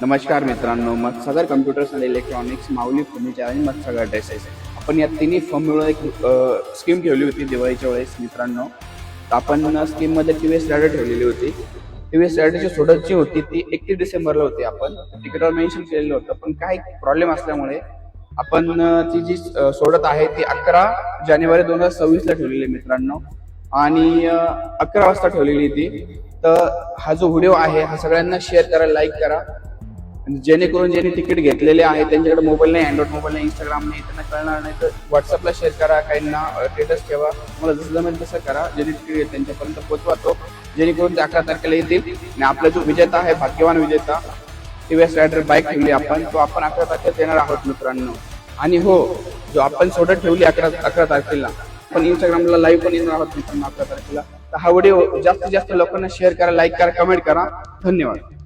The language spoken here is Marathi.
नमस्कार मित्रांनो, मत्सागर कम्प्युटर्स आणि इलेक्ट्रॉनिक्स, माऊली फर्निचर आणि मत्सागर ड्रेसेस आपण या तिन्ही फर्म मिळून एक स्कीम ठेवली होती दिवाळीच्या वेळेस मित्रांनो. तर आपण स्कीममध्ये TVS रायडर ठेवलेली होती. TVS रायडरची सोडत जी होती ती 31 डिसेंबरला होती. आपण तिकीटवर मेन्शन केलेलं होतं, पण काही प्रॉब्लेम असल्यामुळे आपण ती जी सोडत आहे ती 11 जानेवारी 2026ला ठेवलेली आहे मित्रांनो. आणि 11 वाजता ठेवलेली ती. तर हा जो व्हिडिओ आहे हा सगळ्यांना शेअर करा, लाईक करा, जेणेकरून ज्यांनी तिकीट घेतलेले आहे त्यांच्याकडे मोबाईल नाही, अँड्रॉइड मोबाईल नाही, इंस्टाग्राम नाही, त्यांना कळणार नाही. तर व्हॉट्सअपला शेअर करा, काहींना स्टेटस ठेवा, मला जसं जमेल तसं करा. ज्यांनी तिकीट घेतले त्यांच्यापर्यंत पोहोचवा तो, जेणेकरून ते 11 तारखेला येतील. आणि आपला जो विजेता आहे, भाग्यवान विजेता, TVS रायडर बाईक ठेवली आपण, तो आपण 11 तारखेला येणार आहोत मित्रांनो. आणि हो, जो आपण सोडत ठेवली 11 तारखेला, आपण इंस्टाग्रामला लाईव्ह पण येणार आहोत मित्रांनो 11 तारखेला. तर हा व्हिडिओ जास्तीत जास्त लोकांना शेअर करा, लाईक करा, कमेंट करा. धन्यवाद.